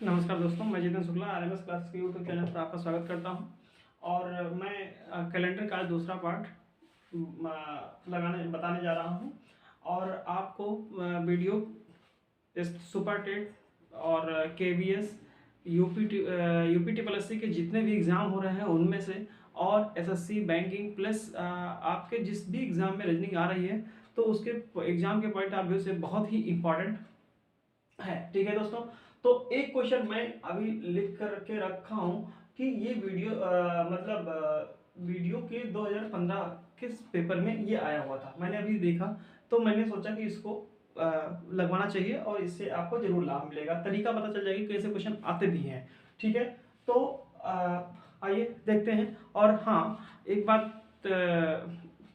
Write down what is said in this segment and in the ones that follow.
नमस्कार दोस्तों, मैं जितेंद्र शुक्ला आरएमएस क्लासेस के यूट्यूब चैनल पर आपका स्वागत करता हूं। और मैं कैलेंडर का दूसरा पार्ट लगाने बताने जा रहा हूं। और आपको वीडियो सुपर टेट और केवीएस यूपी टीपीएससी के जितने भी एग्ज़ाम हो रहे हैं उनमें से, और एसएससी बैंकिंग प्लस आपके जिस भी एग्ज़ाम में रीजनिंग आ रही है तो उसके एग्ज़ाम के पॉइंट ऑफ व्यू से बहुत ही इम्पॉर्टेंट है। ठीक है दोस्तों, तो एक क्वेश्चन मैं अभी लिख कर के रखा हूं कि ये वीडियो वीडियो के 2015 के पेपर में ये आया हुआ था। मैंने अभी देखा तो मैंने सोचा कि इसको लगवाना चाहिए और इससे आपको जरूर लाभ मिलेगा, तरीका पता चल जाएगी कैसे क्वेश्चन आते भी हैं। ठीक है, तो आइए देखते हैं। और हाँ, एक बात,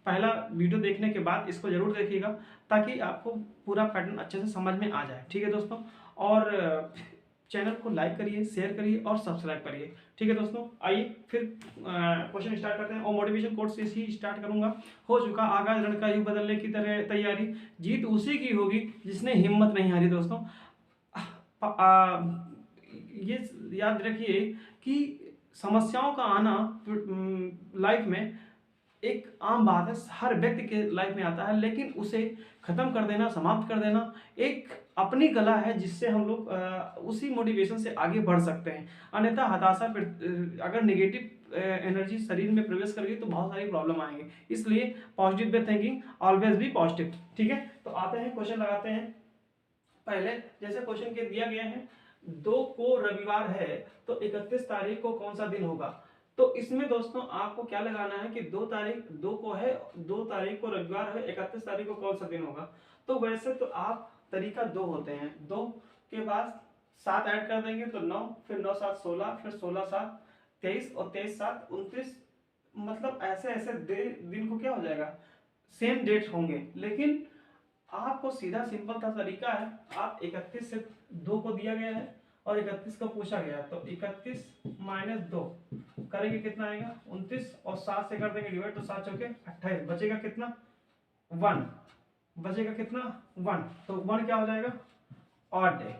पहला वीडियो देखने के बाद इसको जरूर देखिएगा ताकि आपको पूरा पैटर्न अच्छे से समझ में आ जाए। ठीक है दोस्तों, और चैनल को लाइक करिए, शेयर करिए और सब्सक्राइब करिए। ठीक है दोस्तों, आइए फिर क्वेश्चन स्टार्ट करते हैं। और मोटिवेशन कोट से ही स्टार्ट करूंगा। हो चुका आगाज रण का युग बदलने की तरह तैयारी, जीत उसी की होगी जिसने हिम्मत नहीं हारी। दोस्तों ये याद रखिए कि समस्याओं का आना लाइफ में एक आम बात है, हर व्यक्ति के लाइफ में आता है, लेकिन उसे खत्म कर देना, समाप्त कर देना एक अपनी कला है जिससे हम लोग उसी मोटिवेशन से आगे बढ़ सकते हैं। अन्यथा हताशा अगर नेगेटिव एनर्जी शरीर में प्रवेश कर गई तो बहुत सारी प्रॉब्लम आएंगे। इसलिए positive way thinking, always be positive. ठीक है, तो आते हैं क्वेश्चन लगाते हैं। पहले जैसे क्वेश्चन के दिया गया है, 2 को रविवार है तो 31 तारीख को कौन सा दिन होगा। तो इसमें दोस्तों आपको क्या लगाना है कि 2 को है, 2 तारीख को रविवार है, 31 तारीख को कौन सा दिन होगा। तो वैसे तो आप तरीका 2 होते हैं, 2 के बाद 7 ऐड कर देंगे तो 9, फिर 9 7 16, फिर 16 7 23 और 23 7 29। मतलब ऐसे ऐसे दिन को क्या हो जाएगा, सेम डेट होंगे। लेकिन आपको सीधा सिंपल सा तरीका है, आप 31 से 2 को दिया गया है और 31 को पूछा गया, तो 31 माइनस 2 करेंगे कितना आएगा 29, और 7 से कर देंगे डिवाइड तो 7 चौके 28, बचेगा कितना 1, बचेगा कितना 1। तो 1 क्या हो जाएगा ऑड डे,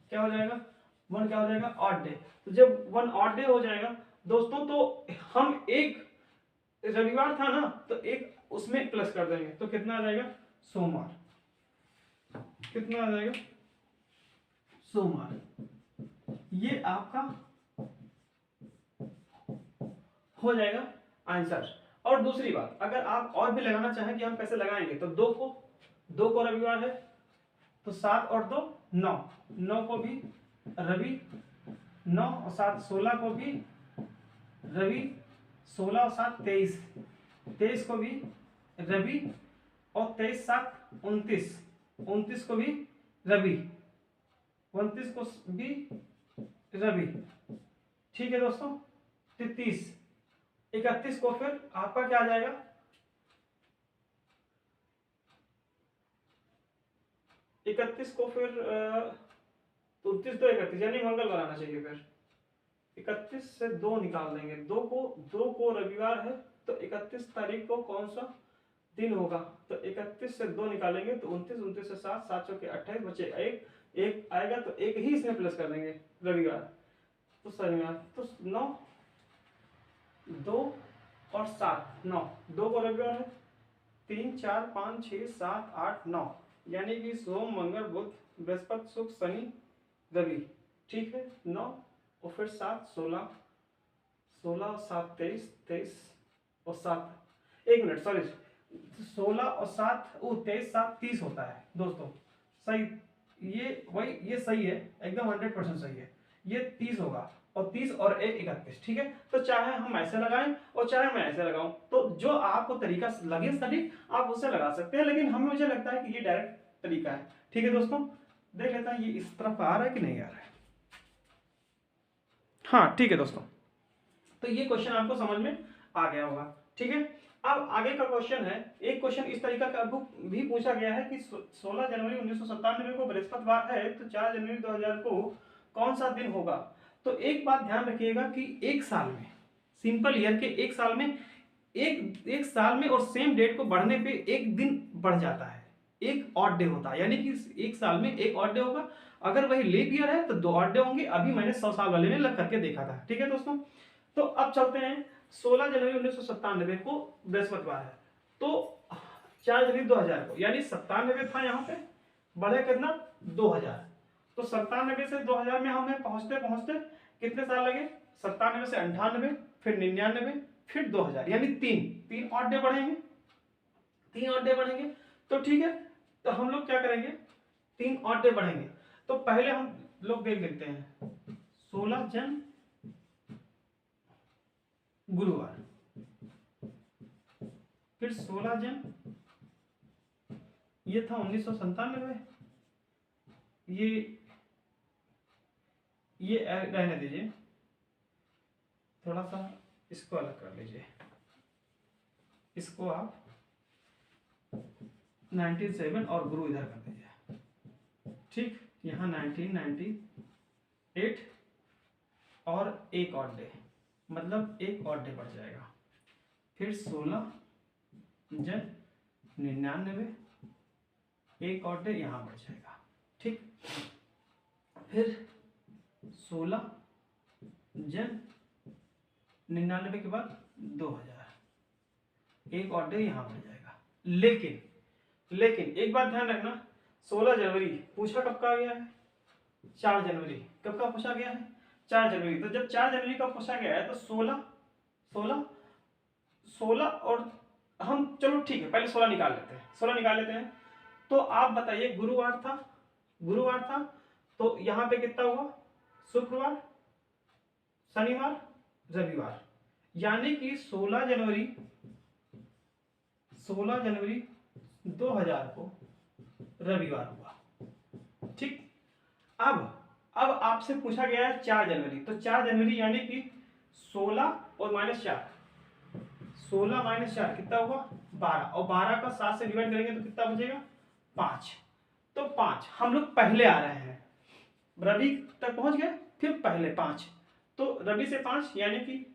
क्या हो जाएगा 1 क्या हो जाएगा ऑड डे। तो जब 1 ऑड डे हो जाएगा दोस्तों, तो हम एक रविवार था ना तो एक उसमें प्लस कर देंगे तो कितना आ जाएगा सोमवार, कितना आ जाएगा सोमवार। ये आपका हो जाएगा आंसर। और दूसरी बात, अगर आप और भी लगाना चाहें कि हम कैसे लगाएंगे, तो 2 को रविवार है तो 7 और 2 9, 9 को भी रवि, 9 और 7 16 को भी रवि, 16 और 7 23, 23 को भी रवि, और 23 7 29, 29 को भी रवि, 29 को भी रवि। ठीक है दोस्तों, 30, 31 को फिर आपका क्या आ जाएगा 31 को फिर 29 तो 31 यानी मंगलवार आना चाहिए। फिर 31 से 2 निकाल देंगे, 2 को रविवार है तो 31 तारीख को कौन सा दिन होगा, तो 31 से 2 निकालेंगे तो 29, 29 से 7, 7 चौके 28, बचे 1 आएगा तो एक ही इसमें प्लस कर देंगे रविवार, तो शनिवार, तो 9 2 और 7 9, 2 को रविवार है 3 4 5 6 7 8 9, यानी कि सोम मंगल बुध बृहस्पति शुक्र शनि रवि। ठीक है, 9 और फिर 7 16, 16 और 7 23, 23 और 7 1 मिनट सॉरी 16 और 7 23 7 30 होता है दोस्तों। सही, ये सही है, एकदम 100% सही है। ये 30 होगा और 30 और 1 31। ठीक है, तो चाहे हम ऐसे लगाएं और चाहे मैं ऐसे लगाऊं, तो जो आपको तरीका लगे सही आप उससे लगा सकते हैं, लेकिन हमें मुझे लगता है कि ये डायरेक्ट तरीका है। ठीक है दोस्तों, देख लेता है ये इस तरफ आ रहा है कि नहीं आ रहा है। हाँ ठीक है दोस्तों, तो ये क्वेश्चन आपको समझ में आ गया होगा। ठीक है, अब आगे का क्वेश्चन है, एक क्वेश्चन इस तरीका का भी पूछा गया है कि 16 जनवरी 1997 को बृहस्पतिवार है तो 4 जनवरी 2000 को कौन सा दिन होगा। तो एक बात ध्यान रखिएगा कि एक साल में, सिंपल ईयर के एक साल में, एक साल में और सेम डेट को बढ़ने पे एक दिन बढ़ जाता है। एक ऑड डे होता है, यानी कि एक साल में एक ऑड डे होगा। अगर वही लीप ईयर है तो 2 ऑड डे होंगे। अभी मैंने 100 साल वाले में लग करके देखा था। ठीक है दोस्तों, तो अब चलते हैं 16 जनवरी 1997 को बृहस्पतिवार है, तो 4 जनवरी 2000 को, यानी 97 था यहाँ पे, बढ़े कितना 2000, तो 97 से 2000 में हमें पहुंचते पहुंचते कितने साल लगे, 97 से 98, फिर 99, फिर 2000, यानी तीन ऑड डे बढ़ेंगे, 3 ऑड डे बढ़ेंगे। तो ठीक है, तो हम लोग क्या करेंगे, 3 ऑड डे बढ़ेंगे। तो पहले हम लोग देख लेते हैं 16 जन गुरुवार, फिर 16 जन, ये था 1997, ये रहने दीजिए, थोड़ा सा इसको अलग कर लीजिए, इसको आप 97 और गुरु इधर कर दीजिए। ठीक, यहाँ 1998 और एक और डे, मतलब एक और डे बढ़ जाएगा, फिर 16 जन 99, एक और डे यहाँ बढ़ जाएगा। ठीक, फिर 16 जन 99 के बाद 2000, एक और डे यहाँ बढ़ जाएगा। लेकिन एक बात ध्यान रखना, 16 जनवरी पूछा कब का गया है, 4 जनवरी कब का पूछा गया है, 4 जनवरी। तो जब 4 जनवरी का पूछा गया है तो 16 और हम, चलो ठीक है, पहले 16 निकाल लेते हैं। तो आप बताइए, गुरुवार था, तो यहाँ पे कितना हुआ, शुक्रवार, शनिवार, रविवार, यानी कि 16 जनवरी 2000 को रविवार हुआ। ठीक, अब आपसे पूछा गया है 4 जनवरी, तो 4 जनवरी यानी कि 16 और -4, 16 - 4 कितना हुआ 12, और 12 का 7 से डिवाइड करेंगे तो कितना बचेगा 5। तो 5 हम लोग पहले आ रहे हैं, रवि तक पहुंच गए, फिर पहले 5, तो रवि से 5 यानी कि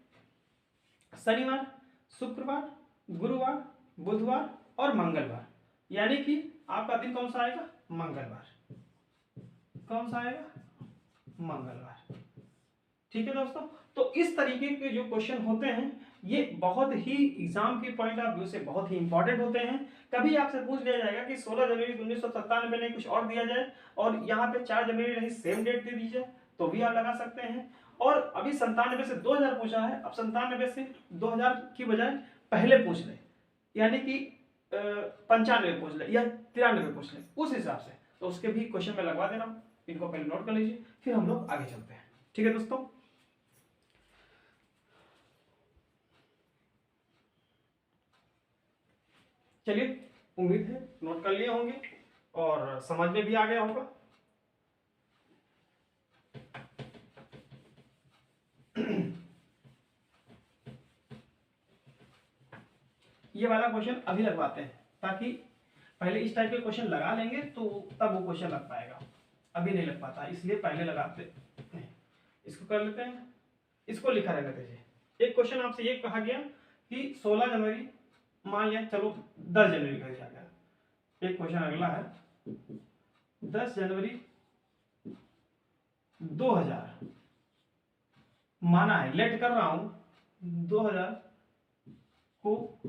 शनिवार, शुक्रवार, गुरुवार, बुधवार और मंगलवार, यानी कि आपका दिन कौन सा आएगा, मंगलवार। कौन सा आएगा, मंगलवार। ठीक है दोस्तों, तो इस तरीके के जो क्वेश्चन होते हैं ये बहुत ही एग्जाम के पॉइंट ऑफ व्यू से बहुत ही इंपॉर्टेंट होते हैं। कभी आपसे पूछ लिया जाएगा कि 16 जनवरी 1997 नहीं कुछ और दिया जाए और यहाँ पे 4 जनवरी नहीं सेम डेट दे दीजिए, तो भी आप लगा सकते हैं। और अभी 97 से 2000 पूछा है, अब 97 से 2000 की बजाय पहले पूछ ले, यानी कि 95 पूछ ले या 93 पूछ ले, उस हिसाब से तो उसके भी क्वेश्चन में लगवा दे रहा हूँ, इनको पहले नोट कर लीजिए, फिर हम लोग आगे चलते हैं। ठीक है दोस्तों, चलिए, उम्मीद है नोट कर लिए होंगे और समझ में भी आ गया होगा। ये वाला क्वेश्चन अभी लगवाते हैं, ताकि पहले इस टाइप के क्वेश्चन लगा लेंगे तो तब वो क्वेश्चन लग पाएगा, अभी नहीं लग पाता, इसलिए पहले लगाते हैं। इसको कर लेते हैं, इसको लिखा रहने दीजिए। एक क्वेश्चन आपसे ये कहा गया कि 16 जनवरी, मान लिया चलो 10 जनवरी का आ गया। एक क्वेश्चन अगला है 10 जनवरी 2000, माना है, लेट कर रहा हूं, 2000 को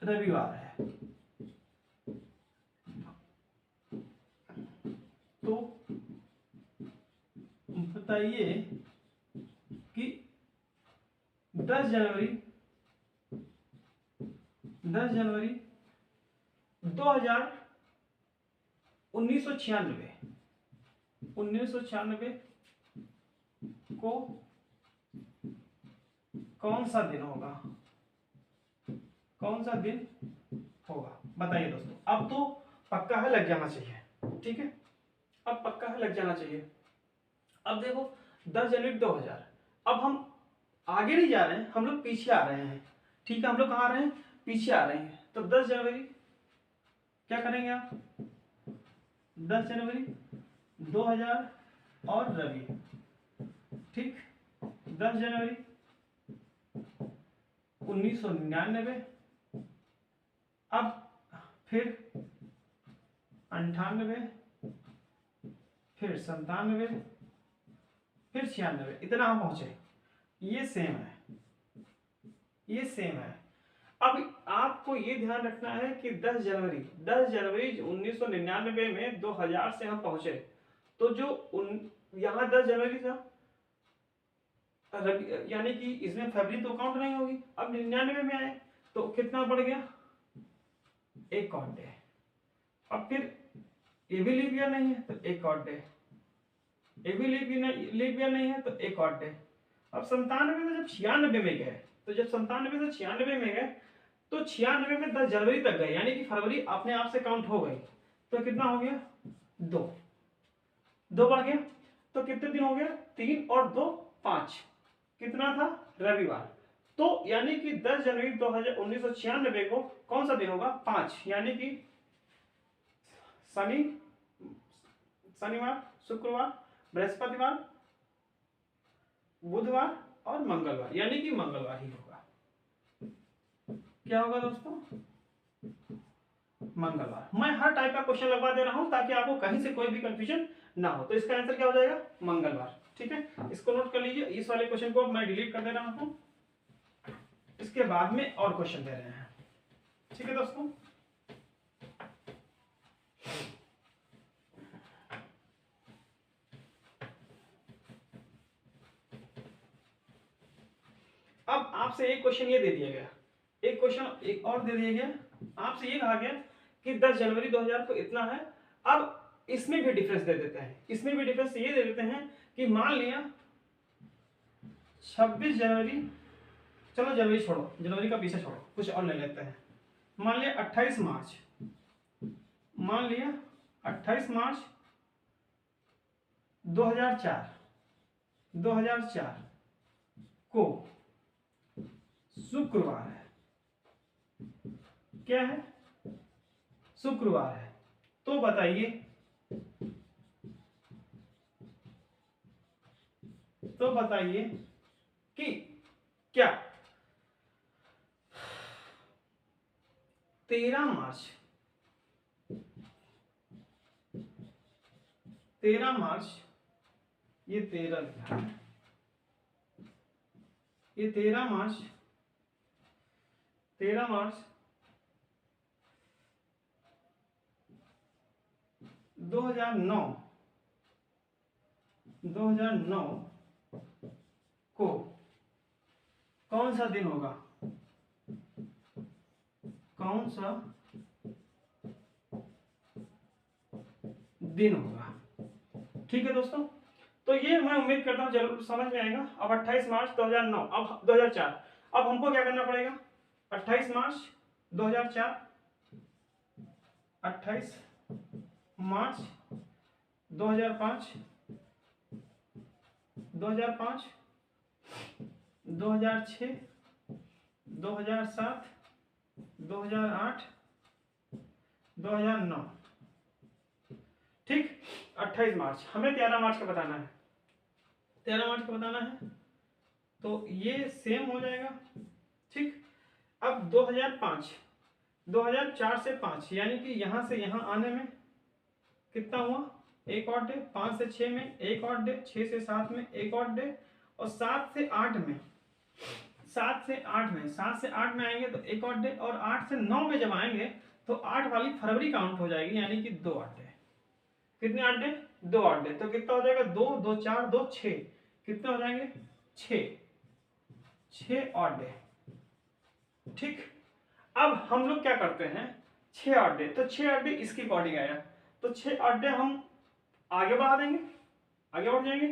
रविवार है, तो बताइए कि 10 जनवरी 2000 1996 को कौन सा दिन होगा, कौन सा दिन होगा, बताइए दोस्तों। अब तो पक्का है, लग जाना चाहिए। ठीक है, अब पक्का है, लग जाना चाहिए। अब देखो 10 जनवरी 2000, अब हम आगे नहीं जा रहे हैं, हम लोग पीछे आ रहे हैं। ठीक है, हम लोग कहाँ आ रहे हैं, पीछे आ रहे हैं। तो 10 जनवरी क्या करेंगे आप, 10 जनवरी 2000 और रवि, ठीक, 10 जनवरी 1999, अब फिर 98, फिर 97, फिर 96, इतना हम पहुंचे। ये सेम है, ये सेम है। अब आपको ये ध्यान रखना है कि 10 जनवरी 1999 में 2000 से हम पहुंचे, तो जो यहाँ 10 जनवरी था, यानी कि इसमें फरवरी तो काउंट नहीं होगी। अब 99 में आए तो कितना बढ़ गया, एक और डे। अब फिर ये भी लीप ईयर नहीं है तो एक और डे, ये भी लीप ईयर नहीं है तो एक और डे। अब 97 से जब 96 में गए, तो जब 97 से 96 में गए तो 96 में 10 जनवरी तक गए, यानी कि फरवरी अपने आप से काउंट हो गई। तो कितना हो गया, 2 बढ़ गया। तो कितने दिन हो गया, 3 और 2 5, कितना था, रविवार। तो यानी कि 10 जनवरी 1996 को कौन सा दिन होगा, 5, यानी कि शनिवार, शुक्रवार, बृहस्पतिवार, बुधवार और मंगलवार, यानी कि मंगलवार ही होगा। क्या होगा दोस्तों, मंगलवार। मैं हर टाइप का क्वेश्चन लगवा दे रहा हूं ताकि आपको कहीं से कोई भी कंफ्यूजन ना हो। तो इसका आंसर क्या हो जाएगा, मंगलवार। ठीक है, इसको नोट कर लीजिए। इस वाले क्वेश्चन को अब मैं डिलीट कर दे रहा हूं, इसके बाद में और क्वेश्चन दे रहे हैं। ठीक है दोस्तों, अब आपसे एक क्वेश्चन ये दे दिया गया, एक क्वेश्चन एक और दे दिया गया। आपसे ये कहा गया कि 10 जनवरी 2000 को इतना है। अब इसमें भी डिफरेंस दे देते हैं, इसमें भी डिफरेंस ये दे देते हैं कि मान लिया 26 जनवरी, चलो जनवरी छोड़ो, जनवरी का पीछे छोड़ो, कुछ और ले लेते हैं। मान लिया 28 मार्च, मान लिया 28 मार्च 2004 को शुक्रवार है। क्या है, शुक्रवार है। तो बताइए, तो बताइए कि क्या 13 मार्च, 13 मार्च, ये 13 लिखा है, ये 13 मार्च 2009 को कौन सा दिन होगा, कौन सा दिन होगा। ठीक है दोस्तों, तो ये मैं उम्मीद करता हूं जरूर समझ में आएगा। अब 28 मार्च 2009, अब 2004, अब हमको क्या करना पड़ेगा, 28 मार्च 2004, 28 मार्च 2005, 2005, 2006, 2007, 2008, 2009। ठीक, 28 मार्च, हमें 13 मार्च का बताना है, 13 मार्च का बताना है, तो ये सेम हो जाएगा। ठीक, अब 2005, 2004 से 5, यानी कि यहां से यहां आने में कितना हुआ, एक और डे। 5 से 6 में एक और डे, 6 से 7 में एक और डे, और 7 से 8 में, 7 से 8 में आएंगे तो एक और डे, और 8 से 9 में जब आएंगे तो 8 वाली फरवरी काउंट हो जाएगी, यानी कि 2 8 डे। कितने 8 डे, 2 8 डे। तो कितना हो जाएगा, 2 2 4 2 6, कितने हो जाएंगे, 6 और डे। ठीक, अब हम लोग क्या करते हैं, 6 8 डे, तो 6 8 डे इसकी अकॉर्डिंग आया, तो 6 8 डे हम आगे बढ़ा देंगे, आगे बढ़ जाएंगे।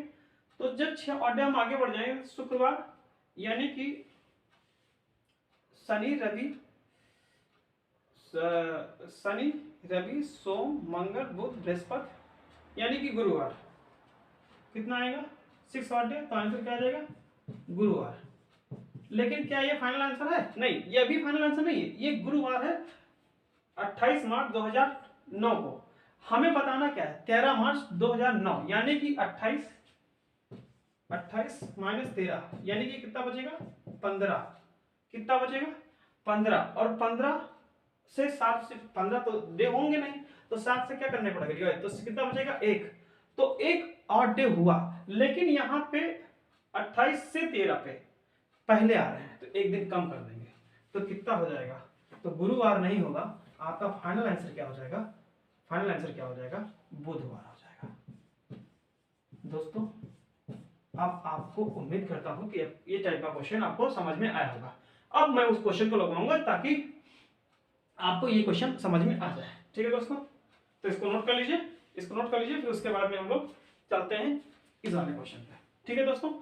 तो जब 6 और डे हम आगे बढ़ जाएंगे, शुक्रवार, यानी कि शनि रवि सोम मंगल बुध बृहस्पति, यानी कि गुरुवार। कितना आएगा, 6 और डे, तो आंसर क्या आ जाएगा, गुरुवार। लेकिन क्या ये फाइनल आंसर है, नहीं, ये अभी फाइनल आंसर नहीं है, ये गुरुवार है 28 मार्च 2009 को। हमें बताना क्या है, 13 मार्च 2009, यानी कि 28 माइनस 13, यानी कि कितना बचेगा, 15। कितना बचेगा, 15, और 15 से 7 से 15 तो डे होंगे नहीं, तो 7 से क्या करने पड़ेगा डिवाइड, तो कितना बचेगा 1। तो एक और डे हुआ, लेकिन यहाँ पे 28 से 13 पे पहले आ रहे हैं, तो एक दिन कम कर देंगे, तो कितना हो जाएगा, तो गुरुवार नहीं होगा, आपका फाइनल आंसर क्या हो जाएगा, फाइनल आंसर क्या हो जाएगा, बुधवार हो जाएगा। दोस्तों अब आपको उम्मीद करता हूं कि ये टाइप का क्वेश्चन आपको समझ में आया होगा। अब मैं उस क्वेश्चन को लगाऊंगा ताकि आपको ये क्वेश्चन समझ में आ जाए। ठीक है दोस्तों, तो इसको नोट कर लीजिए, इसको नोट कर लीजिए, फिर उसके बाद में हम लोग चलते हैं इस वाले क्वेश्चन पे। ठीक है दोस्तों,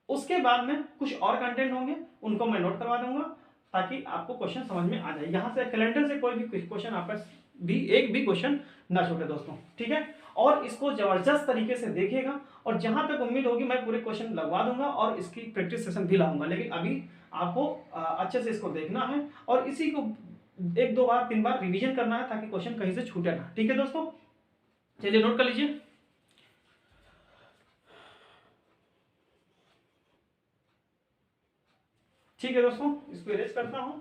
उसके बाद में कुछ और कंटेंट होंगे, उनको मैं नोट करवा दूंगा ताकि आपको क्वेश्चन समझ में आ जाए। यहाँ से कैलेंडर से कोई भी क्वेश्चन आपका भी एक भी क्वेश्चन ना छूटे दोस्तों। ठीक है, और इसको जबरदस्त तरीके से देखिएगा, और जहां तक उम्मीद होगी मैं पूरे क्वेश्चन लगवा दूंगा और इसकी प्रैक्टिस सेशन भी लाऊंगा, लेकिन अभी आपको अच्छे से इसको देखना है और इसी को 1 2 बार 3 बार रिवीजन करना है ताकि क्वेश्चन कहीं से छूटे ना। ठीक है दोस्तों, चलिए नोट कर लीजिए। ठीक है दोस्तों, इसको इरेज करता हूं।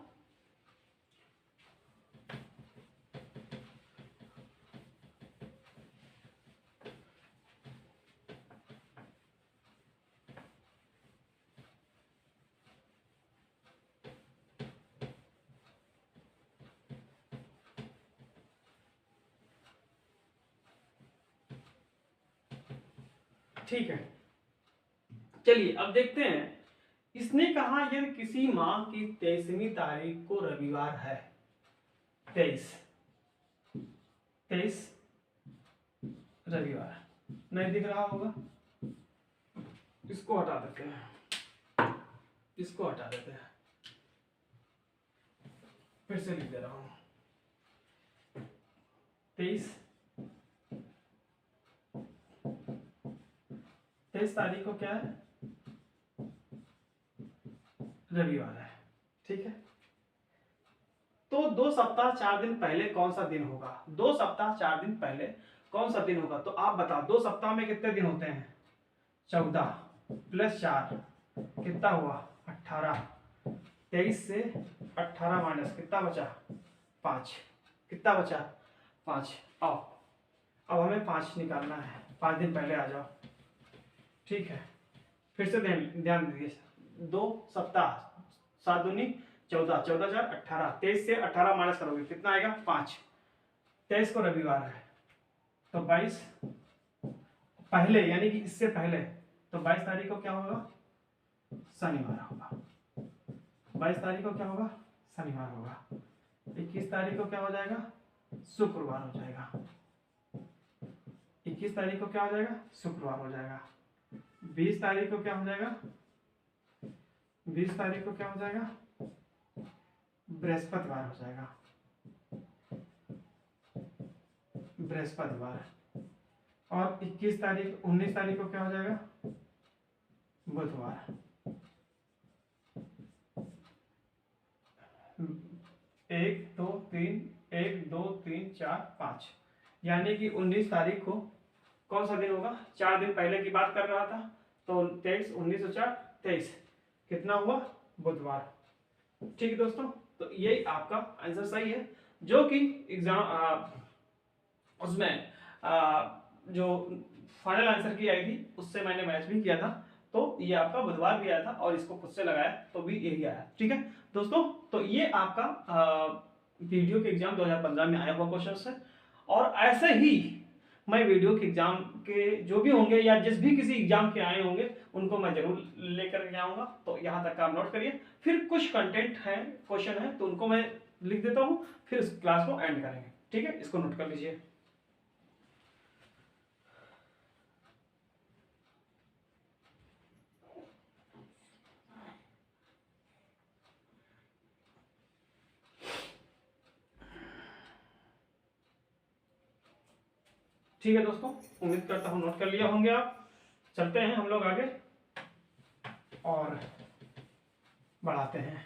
ठीक है, चलिए अब देखते हैं। इसने कहा यदि किसी माह की 23वीं तारीख को रविवार है, 23 23 रविवार नहीं दिख रहा होगा, इसको हटा देते हैं, इसको हटा देते हैं, फिर से लिख दे रहा हूं 23 तारीख को क्या है, रविवार है। ठीक है, तो 2 सप्ताह 4 दिन पहले कौन सा दिन होगा, 2 सप्ताह 4 दिन पहले कौन सा दिन होगा, तो आप बताओ 2 सप्ताह में कितने दिन होते हैं, 14 प्लस 4 कितना हुआ 18, 23 से 18 माइनस कितना बचा 5, कितना बचा 5। आओ अब हमें 5 निकालना है, 5 दिन पहले आ जाओ। ठीक है, फिर से ध्यान दीजिए, 2 सप्ताह 7 दूनी 14, 14 4 18, 23 से 18 माइनस करोगे कितना आएगा 5। 23 को रविवार है, तो 22 पहले यानी कि इससे पहले, तो 22 तारीख को क्या होगा, शनिवार होगा। 22 तारीख को क्या होगा, शनिवार होगा। 21 तारीख को क्या हो जाएगा, शुक्रवार हो जाएगा। 21 तारीख को क्या हो जाएगा, शुक्रवार हो जाएगा। 20 तारीख को क्या हो जाएगा, 20 तारीख को क्या हो जाएगा, बृहस्पतिवार हो जाएगा, बृहस्पतिवार। और 21 तारीख 19 तारीख को क्या हो जाएगा, बुधवार। 1 2 3 1 2 3 4 5, यानी कि 19 तारीख को कौन सा दिन होगा, 4 दिन पहले की बात कर रहा था, तो 23 19 और 4 23 कितना हुआ, बुधवार। ठीक है दोस्तों, तो यही आपका आंसर सही है, जो कि एग्जाम उसमें जो फाइनल आंसर की आई थी उससे मैंने मैच भी किया था, तो ये आपका बुधवार भी आया था और इसको खुद से लगाया तो भी यही आया। ठीक है दोस्तों, तो ये आपका वीडियो के एग्जाम 2015 में आया हुआ क्वेश्चन है, और ऐसे ही मैं वीडियो के एग्जाम के जो भी होंगे या जिस भी किसी एग्जाम के आए होंगे उनको मैं जरूर लेकर के आऊंगा। तो यहाँ तक आप नोट करिए, फिर कुछ कंटेंट है क्वेश्चन है तो उनको मैं लिख देता हूँ, फिर इस क्लास को एंड करेंगे। ठीक है, इसको नोट कर लीजिए। ठीक है दोस्तों, उम्मीद करता हूँ नोट कर लिया होंगे आप। चलते हैं हम लोग आगे और बढ़ाते हैं।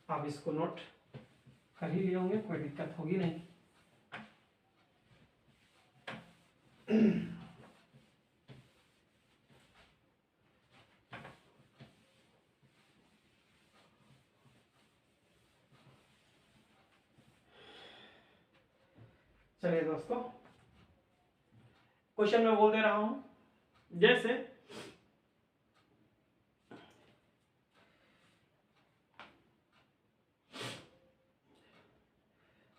आप इसको नोट कर ही लिए होंगे, कोई दिक्कत होगी नहीं। चलिए दोस्तों, क्वेश्चन में बोल दे रहा हूं, जैसे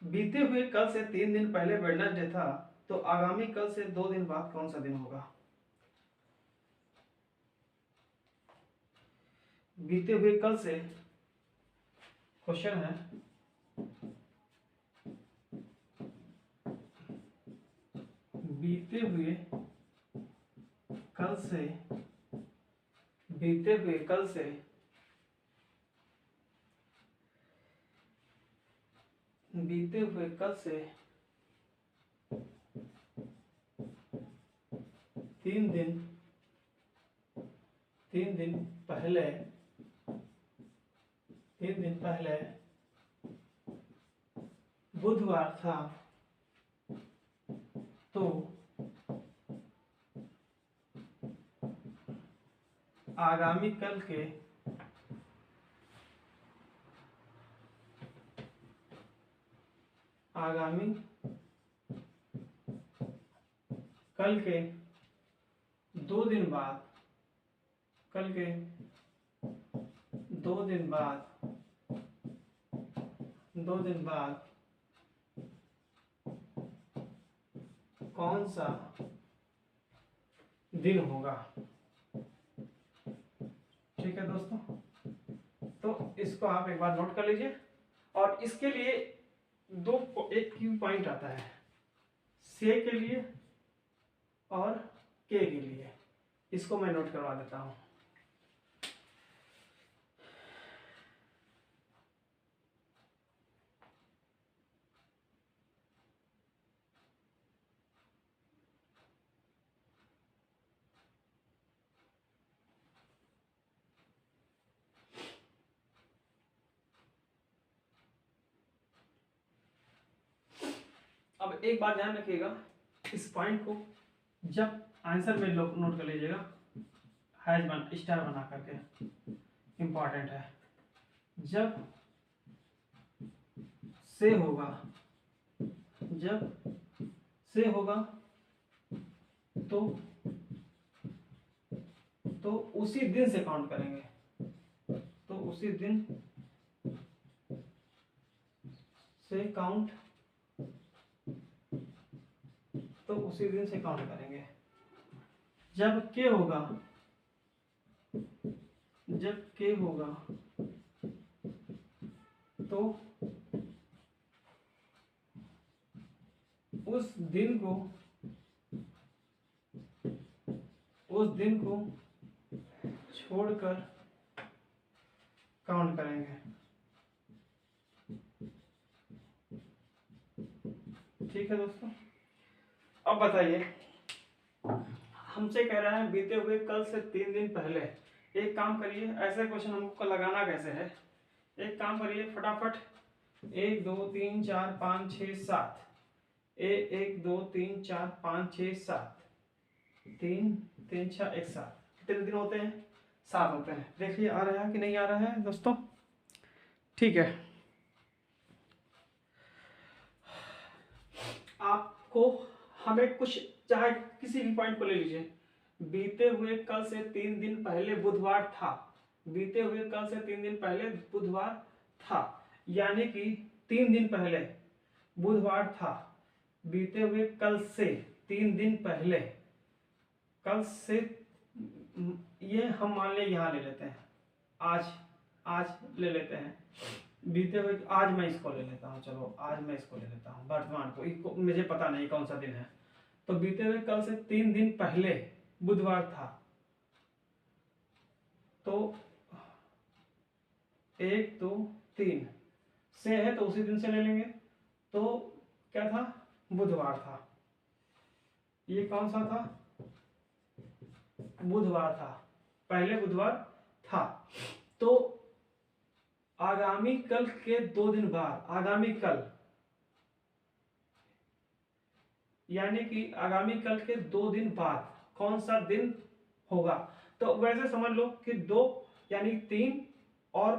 बीते हुए कल से 3 दिन पहले वेडनेसडे था, तो आगामी कल से 2 दिन बाद कौन सा दिन होगा? बीते हुए कल से, क्वेश्चन है, बीते हुए कल से, बीते हुए कल से 3 दिन 3 दिन पहले 3 दिन पहले बुधवार था, तो आगामी कल के कल के 2 दिन बाद, कल के 2 दिन बाद 2 दिन बाद कौन सा दिन होगा? ठीक है दोस्तों, तो इसको आप एक बार नोट कर लीजिए। और इसके लिए एक क्यू पॉइंट आता है, से के लिए और के लिए, इसको मैं नोट करवा देता हूं। अब एक बात ध्यान रखिएगा, इस पॉइंट को जब आंसर में नोट कर लीजिएगा, स्टार बना करके, इंपॉर्टेंट है। जब से होगा तो उसी दिन से काउंट करेंगे, तो उसी दिन से काउंट करेंगे। जब के होगा तो उस दिन को छोड़कर काउंट करेंगे। ठीक है दोस्तों, अब बताइए, हमसे कह रहा है बीते हुए कल से 3 दिन पहले। एक काम करिए, ऐसे क्वेश्चन हमको लगाना कैसे है, एक काम करिए फटाफट, 1 2 3 4 5 6 7, 1 2 3 4 5 6 7, 3 3 6 1 7, कितने दिन होते हैं? 7 होते हैं। देखिए आ रहा है कि नहीं आ रहा है दोस्तों? ठीक है, आपको हमें कुछ, चाहे किसी भी पॉइंट को ले लीजिए, बीते हुए कल से 3 दिन पहले बुधवार था, बीते हुए कल से 3 दिन पहले बुधवार था, यानी कि 3 दिन पहले बुधवार था। बीते हुए कल से 3 दिन पहले, कल से, ये हम मान ले यहाँ ले लेते हैं, आज ले लेते हैं, बीते हुए, आज मैं इसको ले लेता हूँ, चलो आज मैं इसको ले लेता हूँ, वर्तमान को मुझे पता नहीं कौन सा दिन है। तो बीते हुए कल से 3 दिन पहले बुधवार था, तो 1 2 3 से है तो उसी दिन से ले लेंगे, तो क्या था? बुधवार था। ये कौन सा था? बुधवार था, पहले बुधवार था। तो आगामी कल के 2 दिन बाद, आगामी कल, यानी कि आगामी कल के 2 दिन बाद कौन सा दिन होगा? तो वैसे समझ लो कि 2 यानी 3 और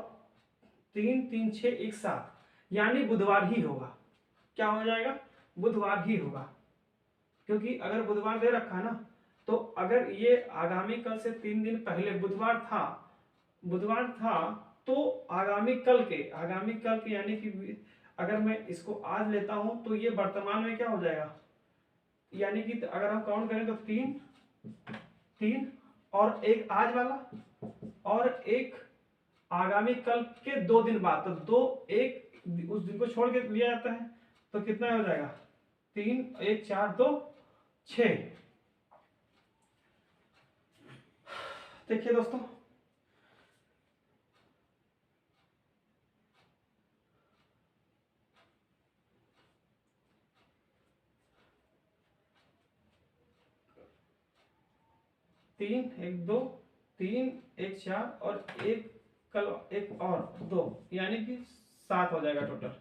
3 3 6 1 7, यानी बुधवार ही होगा। क्या हो जाएगा? बुधवार ही होगा, क्योंकि अगर बुधवार दे रखा है ना, तो अगर ये आगामी कल से 3 दिन पहले बुधवार था तो आगामी कल के यानी कि अगर मैं इसको आज लेता हूं तो ये वर्तमान में क्या हो जाएगा, यानी कि अगर हम काउंट करें तो 3 और एक आज वाला और एक आगामी कल के 2 दिन बाद, तो 2 एक उस दिन को छोड़ के लिया जाता है, तो कितना हो जाएगा 3 1 4 2 6। देखिए दोस्तों, तीन एक दो 3 1 4 और एक कल एक और 2, यानी कि 7 हो जाएगा टोटल।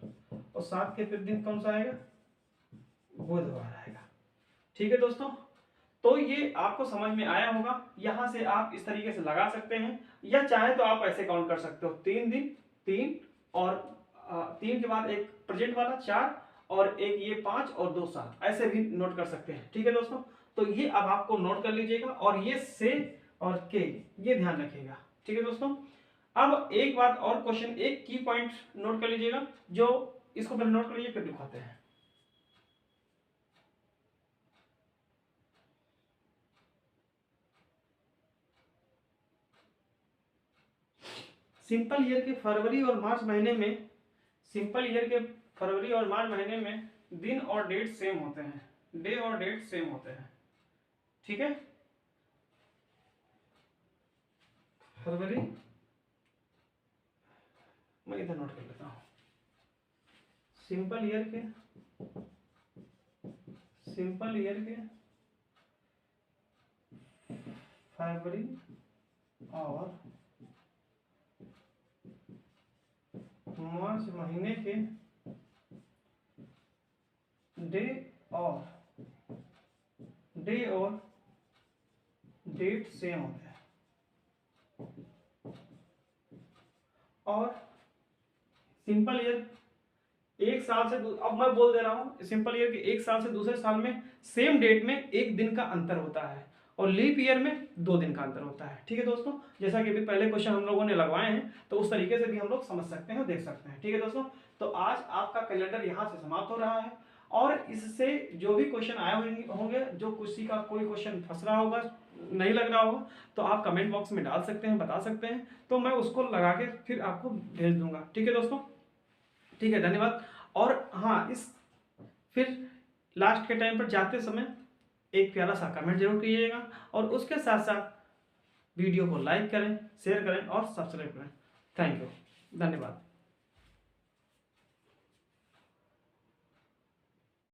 और 7 के फिर दिन कौन सा आएगा, बुधवार आएगा। ठीक है दोस्तों, तो ये आपको समझ में आया होगा। यहाँ से आप इस तरीके से लगा सकते हैं, या चाहे तो आप ऐसे काउंट कर सकते हो, 3 दिन 3 और 3 के बाद एक प्रेजेंट वाला 4 और एक ये 5 और 2 7, ऐसे भी नोट कर सकते हैं। ठीक है दोस्तों, तो ये अब आपको नोट कर लीजिएगा, और ये से और के ये ध्यान रखिएगा। ठीक है दोस्तों, अब एक बात और क्वेश्चन, एक की पॉइंट नोट कर लीजिएगा, जो इसको पहले नोट कर लीजिए फिर दिखाते हैं। सिंपल ईयर के फरवरी और मार्च महीने में, सिंपल ईयर के फरवरी और मार्च महीने में दिन और डेट सेम होते हैं, डे और डेट सेम होते हैं। ठीक है, फरवरी, मैं इधर नोट कर लेता हूं, सिंपल ईयर के फरवरी और मार्च महीने के डे और डेट सेम होते हैं। और सिंपल ईयर एक साल से, अब मैं बोल दे रहा हूं, सिंपल ईयर के एक साल से दूसरे साल में सेम डेट में एक दिन का अंतर होता है, और लीप ईयर में 2 दिन का अंतर होता है। ठीक है दोस्तों, जैसा कि अभी पहले क्वेश्चन हम लोगों ने लगवाए हैं, तो उस तरीके से भी हम लोग समझ सकते हैं, देख सकते हैं। ठीक है दोस्तों, तो आज आपका कैलेंडर यहाँ से समाप्त हो रहा है, और इससे जो भी क्वेश्चन आए होंगे, जो किसी का कोई क्वेश्चन फंस रहा होगा, नहीं लग रहा होगा, तो आप कमेंट बॉक्स में डाल सकते हैं, बता सकते हैं, तो मैं उसको लगा के फिर आपको भेज दूंगा। ठीक है दोस्तों, ठीक है, धन्यवाद। और हाँ, इस फिर लास्ट के टाइम पर जाते समय एक प्यारा सा कमेंट जरूर कीजिएगा, और उसके साथ साथ वीडियो को लाइक करें, शेयर करें और सब्सक्राइब करें। थैंक यू, धन्यवाद।